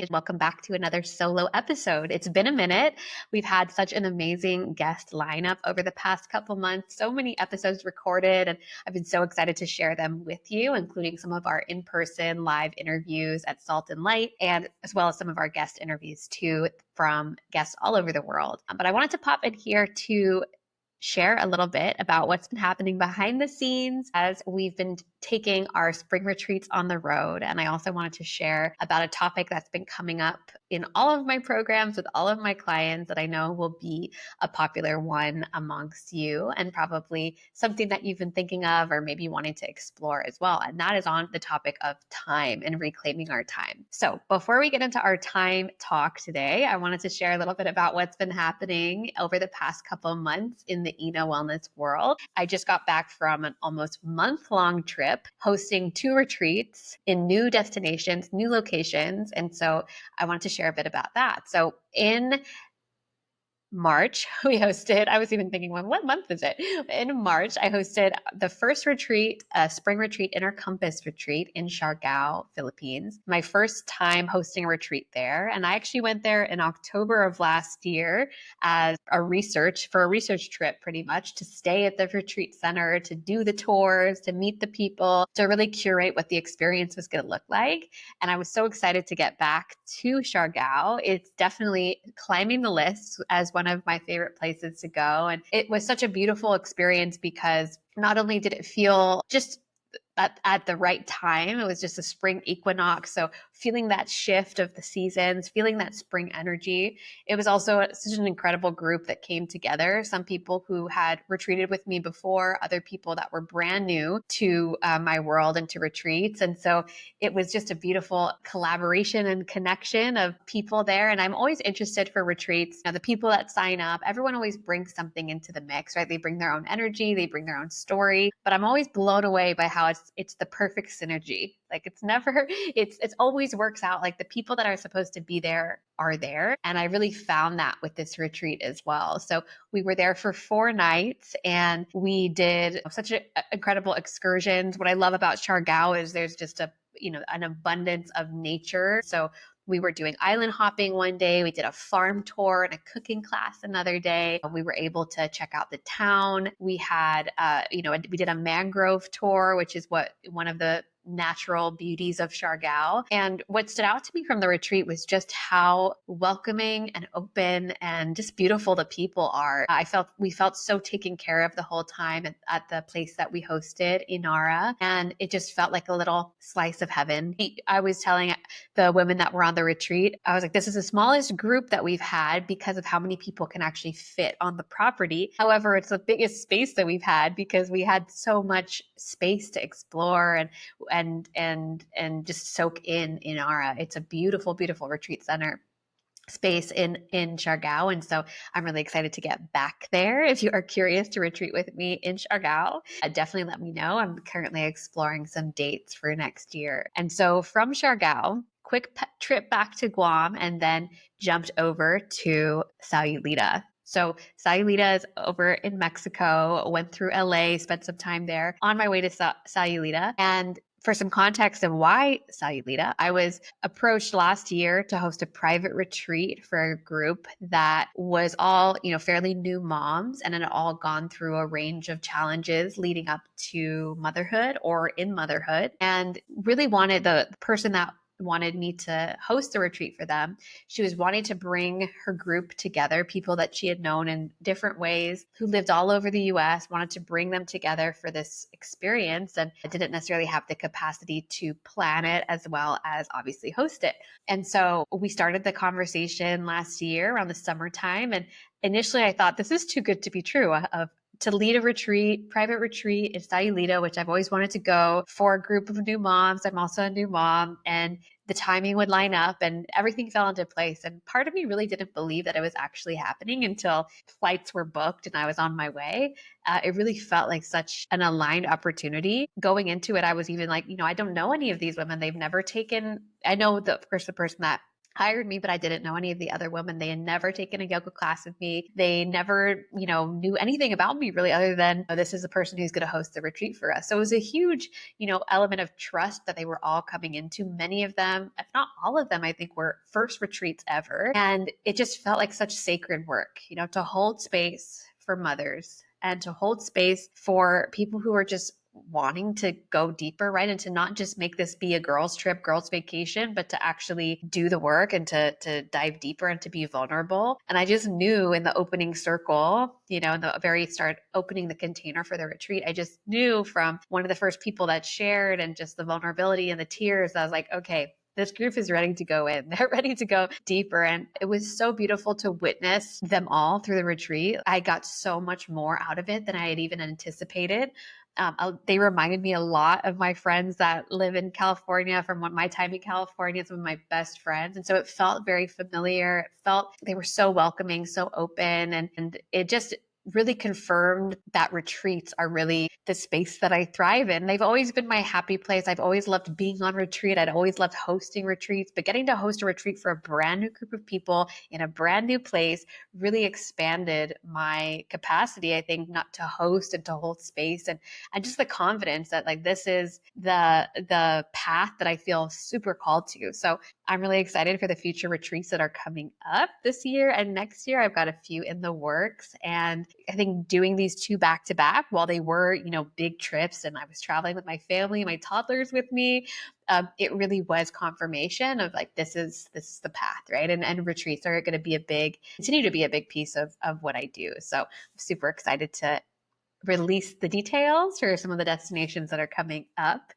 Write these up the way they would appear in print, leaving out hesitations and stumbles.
and welcome back to another solo episode. It's been a minute. We've had such an amazing guest lineup over the past couple months, so many episodes recorded, and I've been so excited to share them with you, including some of our in-person live interviews at Salt and Light, and as well as some of our guest interviews too from guests all over the world. But I wanted to pop in here to share a little bit about what's been happening behind the scenes as we've been taking our spring retreats on the road. And I also wanted to share about a topic that's been coming up in all of my programs with all of my clients that I know will be a popular one amongst you, and probably something that you've been thinking of or maybe wanting to explore as well. And that is on the topic of time and reclaiming our time. So before we get into our time talk today, I wanted to share a little bit about what's been happening over the past couple of months in the Ina wellness world. I just got back from an almost month-long trip hosting 2 retreats in new destinations, new locations. And so I wanted to share a bit about that. So in March, we hosted, I was even thinking, well, what month is it? In March, I hosted the first retreat, a spring retreat, Inner Compass retreat in Siargao, Philippines. My first time hosting a retreat there. And I actually went there in October of last year as a research trip, pretty much, to stay at the retreat center, to do the tours, to meet the people, to really curate what the experience was going to look like. And I was so excited to get back to Siargao. It's definitely climbing the list as one of my favorite places to go. And it was such a beautiful experience because not only did it feel just at the right time. It was just a spring equinox. So feeling that shift of the seasons, feeling that spring energy. It was also such an incredible group that came together. Some people who had retreated with me before, other people that were brand new to my world and to retreats. And so it was just a beautiful collaboration and connection of people there. And I'm always interested for retreats. The people that sign up, everyone always brings something into the mix, right? They bring their own energy, they bring their own story, but I'm always blown away by how it's the perfect synergy. Like it's always works out. Like the people that are supposed to be there are there. And I really found that with this retreat as well. So we were there for 4 nights and we did such incredible excursions. What I love about Siargao is there's just an abundance of nature. So we were doing island hopping one day. We did a farm tour and a cooking class another day. We were able to check out the town. We had, we did a mangrove tour, which is one of the natural beauties of Siargao. And what stood out to me from the retreat was just how welcoming and open and just beautiful the people are. We felt so taken care of the whole time at the place that we hosted, Inara, and it just felt like a little slice of heaven. I was telling the women that were on the retreat, I was like, this is the smallest group that we've had because of how many people can actually fit on the property. However, it's the biggest space that we've had because we had so much space to explore and just soak in Inara. It's a beautiful, beautiful retreat center space in Siargao. And so I'm really excited to get back there. If you are curious to retreat with me in Siargao, definitely let me know. I'm currently exploring some dates for next year. And so from Siargao, quick trip back to Guam and then jumped over to Sayulita. So Sayulita is over in Mexico, went through LA, spent some time there on my way to Sayulita. And for some context of why Sayulita, I was approached last year to host a private retreat for a group that was all, fairly new moms and had all gone through a range of challenges leading up to motherhood or in motherhood, and really wanted the person that wanted me to host the retreat for them. She was wanting to bring her group together, people that she had known in different ways who lived all over the US, wanted to bring them together for this experience and didn't necessarily have the capacity to plan it as well as obviously host it. And so we started the conversation last year around the summertime. And initially I thought this is too good to be true to lead a retreat, private retreat in Sayulita, which I've always wanted to go for a group of new moms. I'm also a new mom, and the timing would line up and everything fell into place. And part of me really didn't believe that it was actually happening until flights were booked and I was on my way. It really felt like such an aligned opportunity. Going into it, I was even like, I don't know any of these women. They've never taken, I know of course, the person that hired me, but I didn't know any of the other women. They had never taken a yoga class with me. They never, knew anything about me really other than, oh, this is the person who's going to host the retreat for us. So it was a huge, element of trust that they were all coming into. Many of them, if not all of them, I think were first retreats ever. And it just felt like such sacred work, to hold space for mothers and to hold space for people who are just wanting to go deeper, right? And to not just make this be a girls' trip, girls' vacation, but to actually do the work and to dive deeper and to be vulnerable. And I just knew in the opening circle, in the very start, opening the container for the retreat, I just knew from one of the first people that shared and just the vulnerability and the tears, I was like, okay, this group is ready to go in. They're ready to go deeper. And it was so beautiful to witness them all through the retreat. I got so much more out of it than I had even anticipated. They reminded me a lot of my friends that live in California from my time in California, some of my best friends. And so it felt very familiar. It felt they were so welcoming, so open. And it just really confirmed that retreats are really the space that I thrive in. They've always been my happy place. I've always loved being on retreat. I'd always loved hosting retreats, but getting to host a retreat for a brand new group of people in a brand new place really expanded my capacity, I think, not to host and to hold space and just the confidence that like this is the path that I feel super called to. So I'm really excited for the future retreats that are coming up this year and next year. I've got a few in the works, and I think doing these two back to back, while they were, big trips and I was traveling with my family, my toddlers with me, it really was confirmation of like, this is the path, right? And retreats are going to continue to be a big piece of what I do. So I'm super excited to release the details for some of the destinations that are coming up.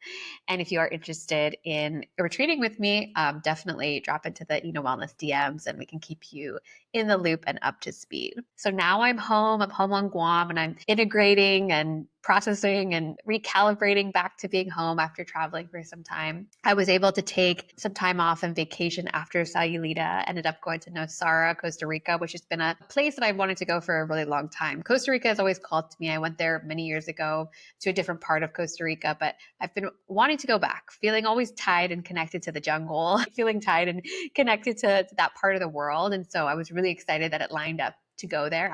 And if you are interested in retreating with me, definitely drop into the Wellness DMs and we can keep you in the loop and up to speed. So now I'm home. I'm home on Guam and I'm integrating and processing and recalibrating back to being home after traveling for some time. I was able to take some time off and vacation after Sayulita. Ended up going to Nosara, Costa Rica, which has been a place that I've wanted to go for a really long time. Costa Rica has always called to me. I went there many years ago to a different part of Costa Rica, but I've been wanting to go back, feeling always tied and connected to the jungle, feeling tied and connected to that part of the world. And so I was really excited that it lined up to go there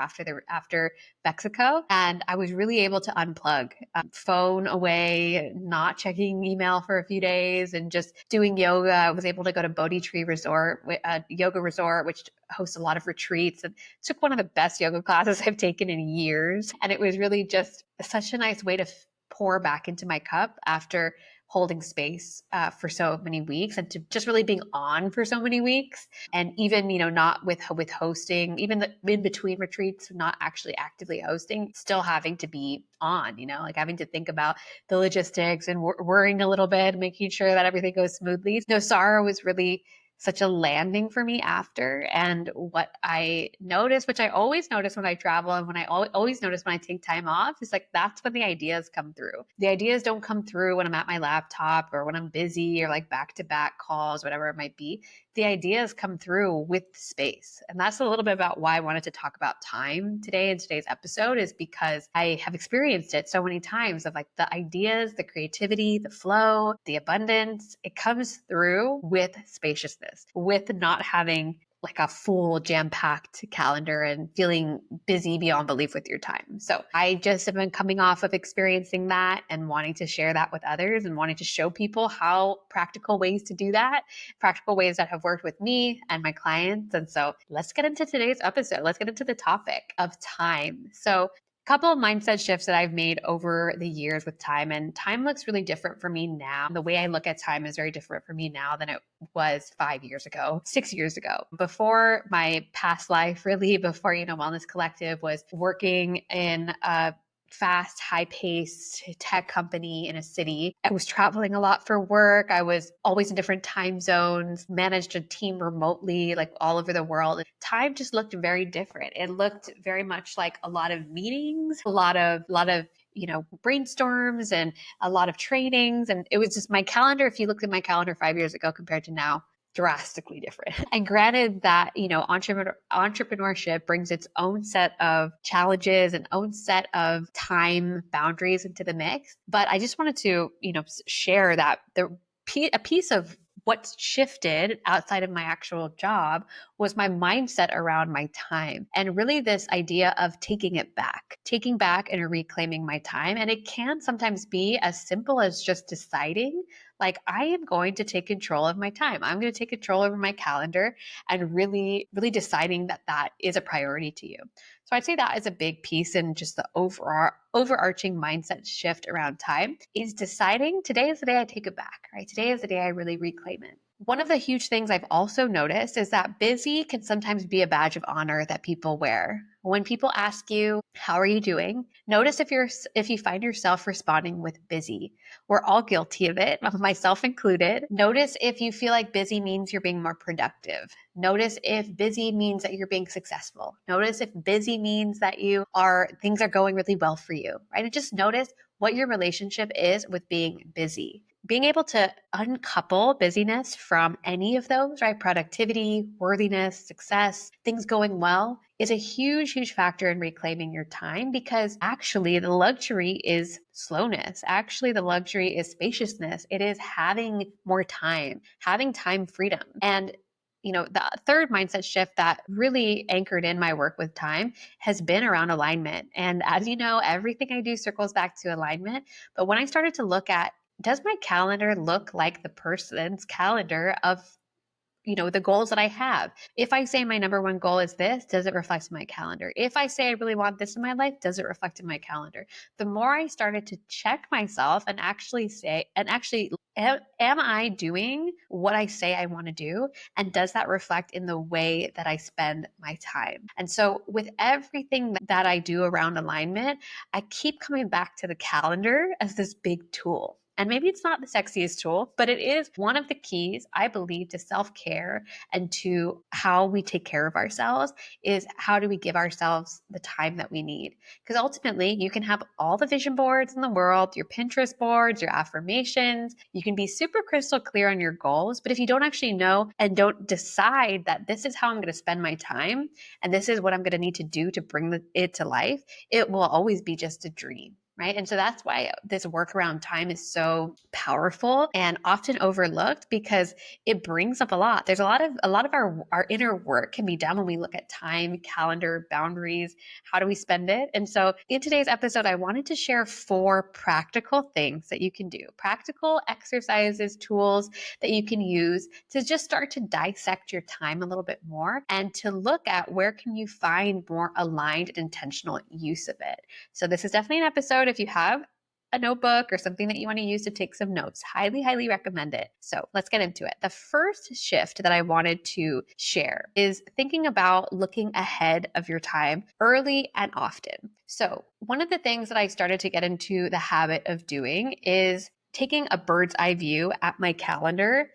after Mexico. And I was really able to unplug, phone away, not checking email for a few days and just doing yoga. I was able to go to Bodhi Tree Resort, a yoga resort, which hosts a lot of retreats, and took one of the best yoga classes I've taken in years. And it was really just such a nice way to pour back into my cup after holding space for so many weeks and to just really being on for so many weeks. And even, not with hosting, even in between retreats, not actually actively hosting, still having to be on, like having to think about the logistics and worrying a little bit, making sure that everything goes smoothly. Nosara was really such a landing for me after. And what I noticed, which I always notice when I travel and when I always notice when I take time off, is like that's when the ideas come through. The ideas don't come through when I'm at my laptop or when I'm busy or like back-to-back calls, whatever it might be. The ideas come through with space. And that's a little bit about why I wanted to talk about time today in today's episode, is because I have experienced it so many times of like the ideas, the creativity, the flow, the abundance. It comes through with spaciousness, with not having like a full jam-packed calendar and feeling busy beyond belief with your time. So I just have been coming off of experiencing that and wanting to share that with others and wanting to show people how practical ways to do that, practical ways that have worked with me and my clients. And so let's get into today's episode. Let's get into the topic of time. So couple of mindset shifts that I've made over the years with time, and time looks really different for me now. The way I look at time is very different for me now than it was 5 years ago, 6 years ago. Before my past life, really, before, Wellness Collective, was working in a fast, high-paced tech company in a city. I was traveling a lot for work. I was always in different time zones, managed a team remotely, like all over the world. Time just looked very different. It looked very much like a lot of meetings, a lot of brainstorms and a lot of trainings. And it was just my calendar. If you looked at my calendar 5 years ago compared to now, drastically different. And granted that, entrepreneurship brings its own set of challenges and own set of time boundaries into the mix. But I just wanted to, share that a piece of What's shifted outside of my actual job was my mindset around my time and really this idea of taking back and reclaiming my time. And it can sometimes be as simple as just deciding, like, I am going to take control of my time. I'm going to take control over my calendar and really, really deciding that that is a priority to you. So I'd say that is a big piece in just the overarching mindset shift around time is deciding today is the day I take it back, right? Today is the day I really reclaim it. One of the huge things I've also noticed is that busy can sometimes be a badge of honor that people wear. When people ask you, how are you doing? Notice if you find yourself responding with busy. We're all guilty of it, myself included. Notice if you feel like busy means you're being more productive. Notice if busy means that you're being successful. Notice if busy means that things are going really well for you, right? And just notice what your relationship is with being busy. Being able to uncouple busyness from any of those, right? Productivity, worthiness, success, things going well is a huge, huge factor in reclaiming your time because actually the luxury is slowness. Actually, the luxury is spaciousness. It is having more time, having time freedom. And the third mindset shift that really anchored in my work with time has been around alignment. And as you know, everything I do circles back to alignment. But when I started to look at, does my calendar look like the person's calendar of the goals that I have? If I say my number one goal is this, does it reflect in my calendar? If I say I really want this in my life, does it reflect in my calendar? The more I started to check myself and actually am I doing what I say I want to do? And does that reflect in the way that I spend my time? And so with everything that I do around alignment, I keep coming back to the calendar as this big tool. And maybe it's not the sexiest tool, but it is one of the keys, I believe, to self-care and to how we take care of ourselves is how do we give ourselves the time that we need? Because ultimately, you can have all the vision boards in the world, your Pinterest boards, your affirmations. You can be super crystal clear on your goals, but if you don't actually know and don't decide that this is how I'm going to spend my time and this is what I'm going to need to do to bring it to life, it will always be just a dream. Right. And so that's why this work around time is so powerful and often overlooked because it brings up a lot. There's a lot of our inner work can be done when we look at time, calendar, boundaries, how do we spend it? And so in today's episode, I wanted to share 4 practical things that you can do, practical exercises, tools that you can use to just start to dissect your time a little bit more and to look at where can you find more aligned and intentional use of it. So this is definitely an episode if you have a notebook or something that you want to use to take some notes. Highly, highly recommend it. So let's get into it. The first shift that I wanted to share is thinking about looking ahead of your time early and often. So one of the things that I started to get into the habit of doing is taking a bird's eye view at my calendar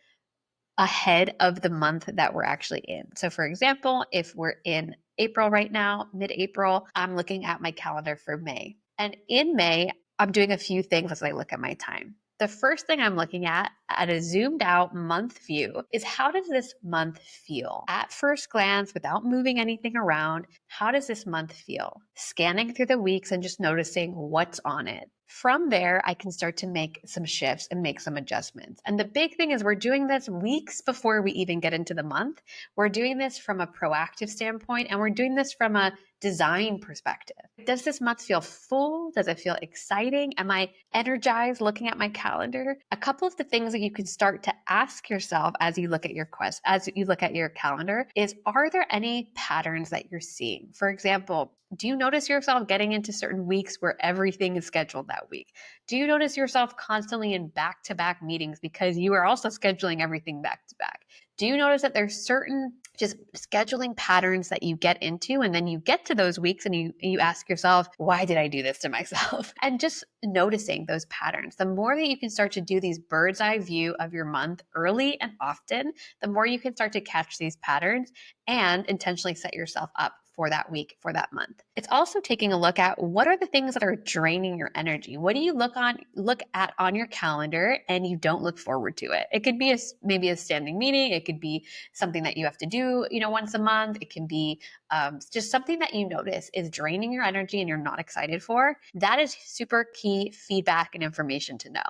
ahead of the month that we're actually in. So for example, if we're in April right now, mid-April, I'm looking at my calendar for May. And in May, I'm doing a few things as I look at my time. The first thing I'm looking at a zoomed out month view is how does this month feel? At first glance, without moving anything around, how does this month feel? Scanning through the weeks and just noticing what's on it. From there, I can start to make some shifts and make some adjustments. And the big thing is we're doing this weeks before we even get into the month. We're doing this from a proactive standpoint, and we're doing this from a design perspective. Does this month feel full? Does it feel exciting? Am I energized looking at my calendar? A couple of the things that you can start to ask yourself as you look at your calendar is, are there any patterns that you're seeing? For example, do you notice yourself getting into certain weeks where everything is scheduled that week? Do you notice yourself constantly in back-to-back meetings because you are also scheduling everything back-to-back? Do you notice that there's certain just scheduling patterns that you get into and then you get to those weeks and you ask yourself, why did I do this to myself? And just noticing those patterns. The more that you can start to do these bird's eye view of your month early and often, the more you can start to catch these patterns and intentionally set yourself up for that week, for that month. It's also taking a look at what are the things that are draining your energy. What do you look at on your calendar and you don't look forward to it? It could be maybe a standing meeting. It could be something that you have to do, once a month. It can be just something that you notice is draining your energy and you're not excited for. That is super key feedback and information to know.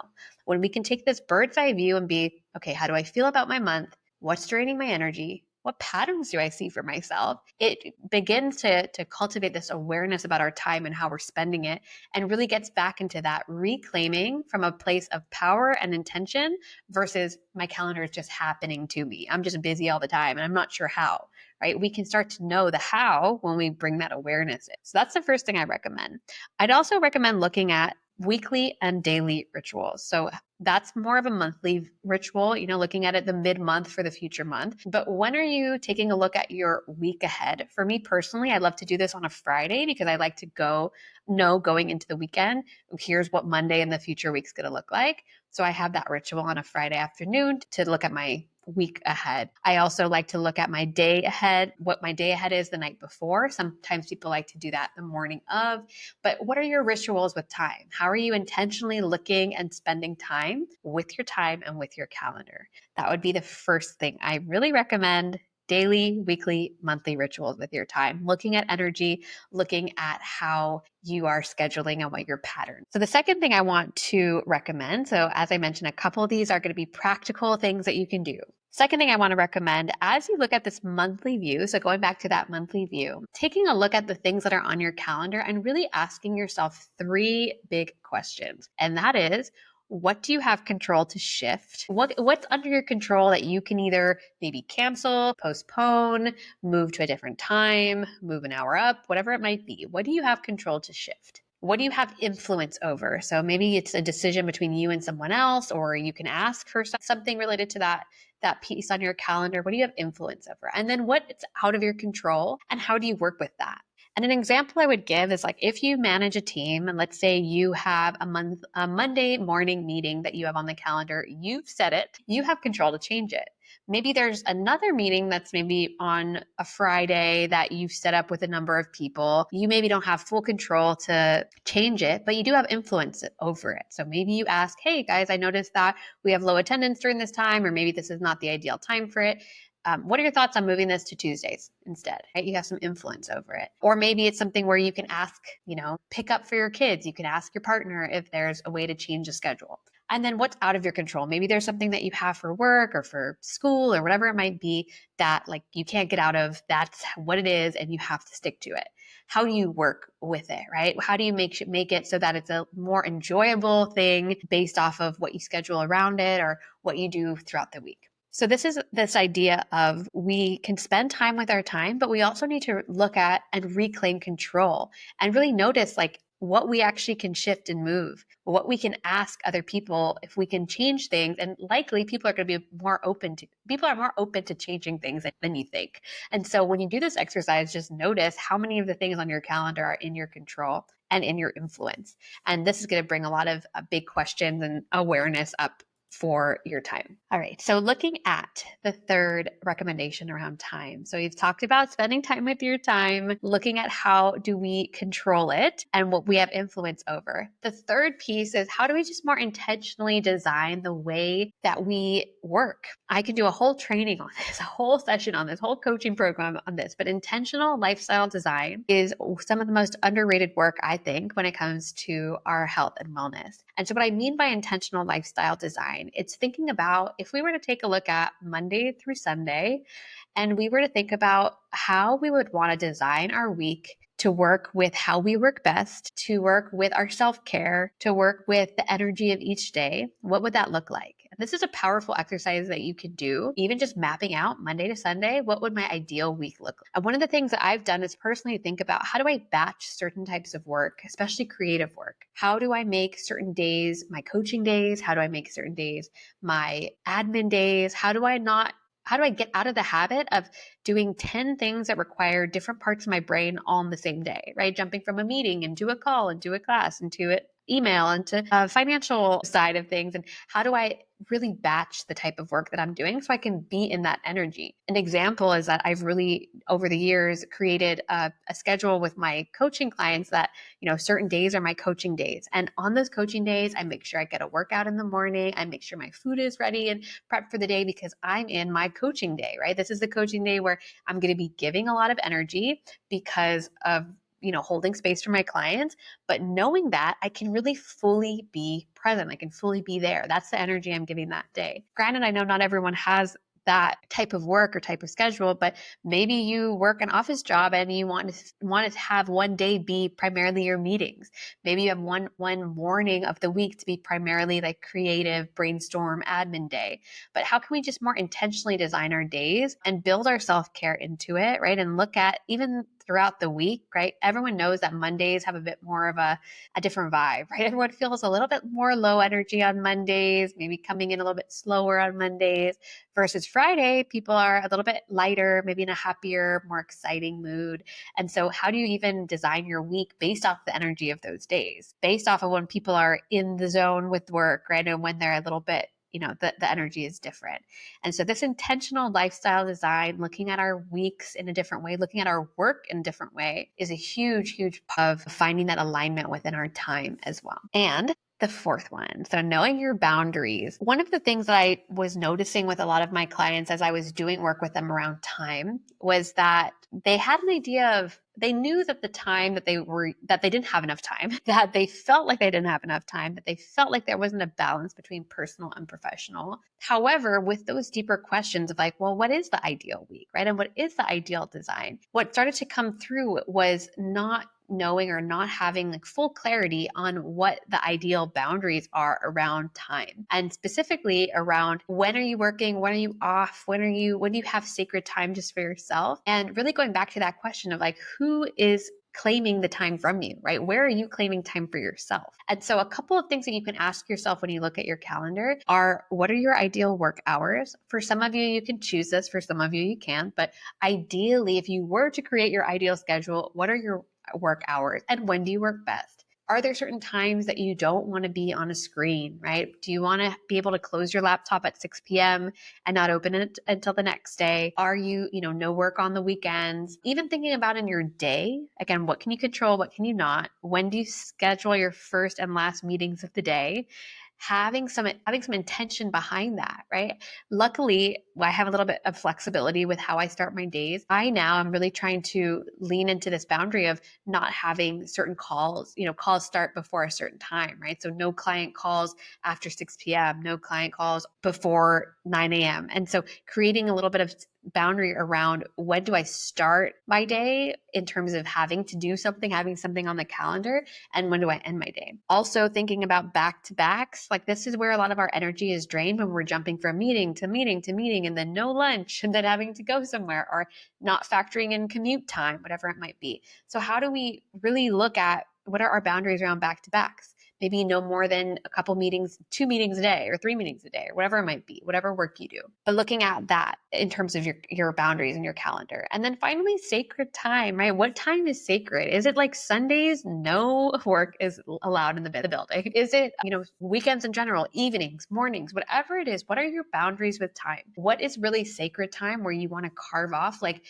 when we can take this bird's eye view and be, okay, how do I feel about my month? What's draining my energy? What patterns do I see for myself? It begins to cultivate this awareness about our time and how we're spending it, and really gets back into that reclaiming from a place of power and intention versus my calendar is just happening to me. I'm just busy all the time and I'm not sure how, right? We can start to know the how when we bring that awareness in. So that's the first thing I recommend. I'd also recommend looking at weekly and daily rituals. So that's more of a monthly ritual, looking at it the mid-month for the future month. But when are you taking a look at your week ahead? For me personally, I love to do this on a Friday because I like to know going into the weekend, here's what Monday and the future week's going to look like. So I have that ritual on a Friday afternoon to look at my week ahead. I also like to look at my day ahead, what my day ahead is the night before. Sometimes people like to do that the morning of. But what are your rituals with time? How are you intentionally looking and spending time with your time and with your calendar? That would be the first thing I really recommend. Daily, weekly, monthly rituals with your time, looking at energy, looking at how you are scheduling and what your pattern. So the second thing I want to recommend, so as I mentioned, a couple of these are going to be practical things that you can do. Second thing I want to recommend, as you look at this monthly view, so going back to that monthly view, taking a look at the things that are on your calendar and really asking yourself 3 big questions. And that is, what do you have control to shift? What's under your control that you can either maybe cancel, postpone, move to a different time, move an hour up, whatever it might be? What do you have control to shift? What do you have influence over? So maybe it's a decision between you and someone else, or you can ask for something related to that piece on your calendar. What do you have influence over? And then what's out of your control and how do you work with that? And an example I would give is like if you manage a team and let's say you have a Monday morning meeting that you have on the calendar, you've set it, you have control to change it. Maybe there's another meeting that's maybe on a Friday that you've set up with a number of people. You maybe don't have full control to change it, but you do have influence over it. So maybe you ask, hey guys, I noticed that we have low attendance during this time, or maybe this is not the ideal time for it. What are your thoughts on moving this to Tuesdays instead? Right? You have some influence over it. Or maybe it's something where you can ask, pick up for your kids. You can ask your partner if there's a way to change the schedule. And then what's out of your control? Maybe there's something that you have for work or for school or whatever it might be that like you can't get out of. That's what it is and you have to stick to it. How do you work with it, right? How do you make it so that it's a more enjoyable thing based off of what you schedule around it or what you do throughout the week? So this is this idea of we can spend time with our time, but we also need to look at and reclaim control and really notice like what we actually can shift and move, what we can ask other people if we can change things. And likely people are more open to changing things than you think. And so when you do this exercise, just notice how many of the things on your calendar are in your control and in your influence. And this is going to bring a lot of big questions and awareness up for your time. All right. So looking at the third recommendation around time. So you've talked about spending time with your time, looking at how do we control it and what we have influence over. The third piece is how do we just more intentionally design the way that we work? I could do a whole training on this, a whole session on this, whole coaching program on this, but intentional lifestyle design is some of the most underrated work, I think, when it comes to our health and wellness. And so what I mean by intentional lifestyle design, it's thinking about if we were to take a look at Monday through Sunday, and we were to think about how we would want to design our week to work with how we work best, to work with our self-care, to work with the energy of each day, what would that look like? And this is a powerful exercise that you could do, even just mapping out Monday to Sunday, what would my ideal week look like? And one of the things that I've done is personally think about how do I batch certain types of work, especially creative work? How do I make certain days my coaching days? How do I make certain days my admin days? How do I get out of the habit of doing 10 things that require different parts of my brain all in the same day, right? Jumping from a meeting into a call, into a class, into an email, into a financial side of things. And how do I really batch the type of work that I'm doing so I can be in that energy? An example is that I've really, over the years, created a schedule with my coaching clients that, certain days are my coaching days. And on those coaching days, I make sure I get a workout in the morning. I make sure my food is ready and prepped for the day because I'm in my coaching day, right? This is the coaching day where I'm going to be giving a lot of energy because of holding space for my clients, but knowing that I can really fully be present. I can fully be there. That's the energy I'm giving that day. Granted, I know not everyone has that type of work or type of schedule, but maybe you work an office job and you want to have one day be primarily your meetings. Maybe you have one morning of the week to be primarily like creative brainstorm admin day. But how can we just more intentionally design our days and build our self-care into it, right? And look at even throughout the week, right? Everyone knows that Mondays have a bit more of a different vibe, right? Everyone feels a little bit more low energy on Mondays, maybe coming in a little bit slower on Mondays versus Friday. People are a little bit lighter, maybe in a happier, more exciting mood. And so how do you even design your week based off the energy of those days, based off of when people are in the zone with work, right? And when they're a little bit, the energy is different. And so this intentional lifestyle design, looking at our weeks in a different way, looking at our work in a different way, is a huge, huge part of finding that alignment within our time as well. And the fourth one, so knowing your boundaries. One of the things that I was noticing with a lot of my clients as I was doing work with them around time was that they had an idea of, they knew that the time that they didn't have enough time, that they felt like they didn't have enough time, that they felt like there wasn't a balance between personal and professional. However, with those deeper questions of like, well, what is the ideal week, right? And what is the ideal design? What started to come through was not knowing or not having like full clarity on what the ideal boundaries are around time, and specifically around when are you working, when are you off, when do you have sacred time just for yourself, and really going back to that question of like, who is claiming the time from you, right? Where are you claiming time for yourself? And so a couple of things that you can ask yourself when you look at your calendar are, what are your ideal work hours? For some of you, you can choose this. For some of you, you can't. But ideally, if you were to create your ideal schedule, what are your work hours and when do you work best? Are there certain times that you don't want to be on a screen, right? Do you want to be able to close your laptop at 6 p.m. and not open it until the next day? Are you, no work on the weekends? Even thinking about in your day, again, what can you control? What can you not? When do you schedule your first and last meetings of the day? Having some intention behind that, right? Luckily, I have a little bit of flexibility with how I start my days. I now am really trying to lean into this boundary of not having certain calls, calls start before a certain time, right? So no client calls after 6 p.m., no client calls before 9 a.m. And so creating a little bit of boundary around when do I start my day in terms of having to do something, having something on the calendar, and when do I end my day? Also thinking about back-to-backs, like this is where a lot of our energy is drained when we're jumping from meeting to meeting to meeting and then no lunch and then having to go somewhere or not factoring in commute time, whatever it might be. So how do we really look at what are our boundaries around back-to-backs? Maybe no more than a couple meetings, 2 meetings a day or 3 meetings a day or whatever it might be, whatever work you do. But looking at that in terms of your boundaries and your calendar. And then finally, sacred time, right? What time is sacred? Is it like Sundays? No work is allowed in the building. Is it, weekends in general, evenings, mornings, whatever it is, what are your boundaries with time? What is really sacred time where you want to carve off like,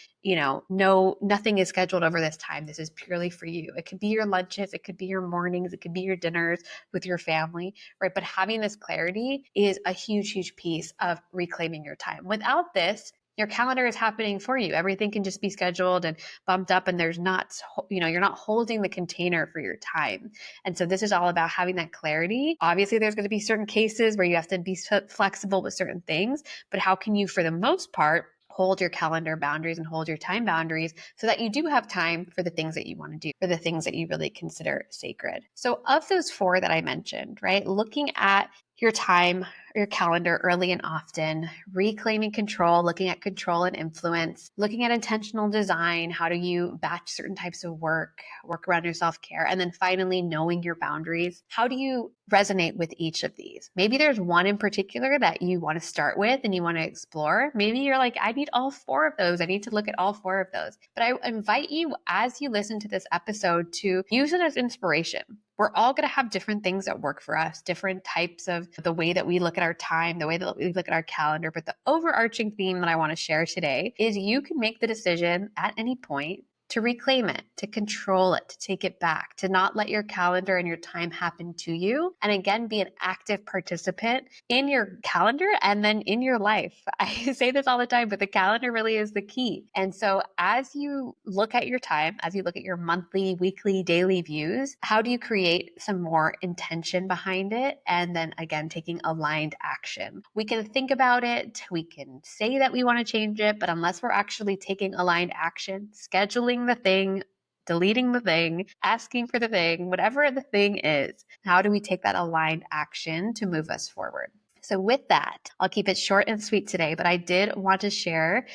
no, nothing is scheduled over this time. This is purely for you. It could be your lunches, it could be your mornings, it could be your dinners with your family, right? But having this clarity is a huge, huge piece of reclaiming your time. Without this, your calendar is happening for you. Everything can just be scheduled and bumped up, and there's not, you're not holding the container for your time. And so this is all about having that clarity. Obviously, there's going to be certain cases where you have to be flexible with certain things, but how can you, for the most part, hold your calendar boundaries and hold your time boundaries so that you do have time for the things that you want to do, for the things that you really consider sacred. So of those 4 that I mentioned, right, looking at your time, your calendar early and often, reclaiming control, looking at control and influence, looking at intentional design, how do you batch certain types of work around your self-care, and then finally knowing your boundaries. How do you resonate with each of these? Maybe there's one in particular that you want to start with and you want to explore. Maybe you're like, I need all 4 of those. I need to look at all 4 of those. But I invite you, as you listen to this episode, to use it as inspiration. We're all going to have different things that work for us, different types of the way that we look at our time, the way that we look at our calendar. But the overarching theme that I want to share today is you can make the decision at any point to reclaim it, to control it, to take it back, to not let your calendar and your time happen to you. And again, be an active participant in your calendar and then in your life. I say this all the time, but the calendar really is the key. And so as you look at your time, as you look at your monthly, weekly, daily views, how do you create some more intention behind it? And then again, taking aligned action. We can think about it, we can say that we want to change it, but unless we're actually taking aligned action, scheduling the thing, deleting the thing, asking for the thing, whatever the thing is, how do we take that aligned action to move us forward? So with that, I'll keep it short and sweet today, but I did want to share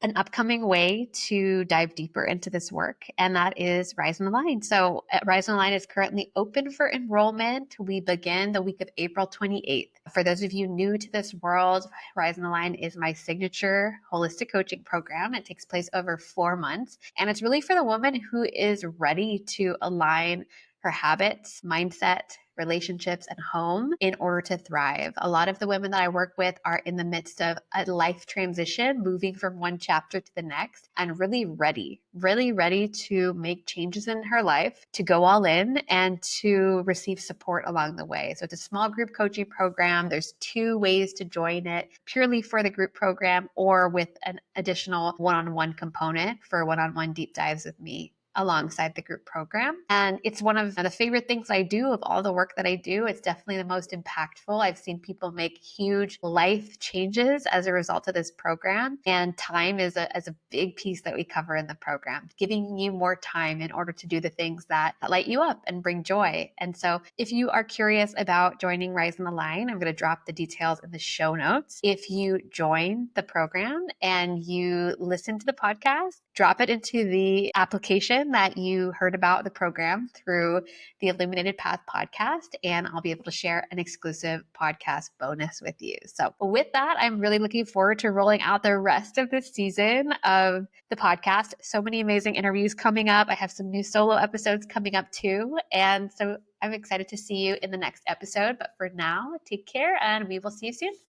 an upcoming way to dive deeper into this work, and that is Rise and Align. So Rise and Align is currently open for enrollment. We begin the week of April 28th. For those of you new to this world, Rise and Align is my signature holistic coaching program. It takes place over 4 months, and it's really for the woman who is ready to align her habits, mindset, relationships, and home in order to thrive. A lot of the women that I work with are in the midst of a life transition, moving from one chapter to the next, and really ready to make changes in her life, to go all in and to receive support along the way. So it's a small group coaching program. There's 2 ways to join it, purely for the group program or with an additional one-on-one component for one-on-one deep dives with me alongside the group program. And it's one of the favorite things I do of all the work that I do. It's definitely the most impactful. I've seen people make huge life changes as a result of this program. And time is a big piece that we cover in the program, giving you more time in order to do the things that light you up and bring joy. And so if you are curious about joining Rise and Align, I'm going to drop the details in the show notes. If you join the program and you listen to the podcast, drop it into the application that you heard about the program through the Illuminated Path podcast, and I'll be able to share an exclusive podcast bonus with you. So with that, I'm really looking forward to rolling out the rest of this season of the podcast. So many amazing interviews coming up. I have some new solo episodes coming up too. And so I'm excited to see you in the next episode. But for now, take care and we will see you soon.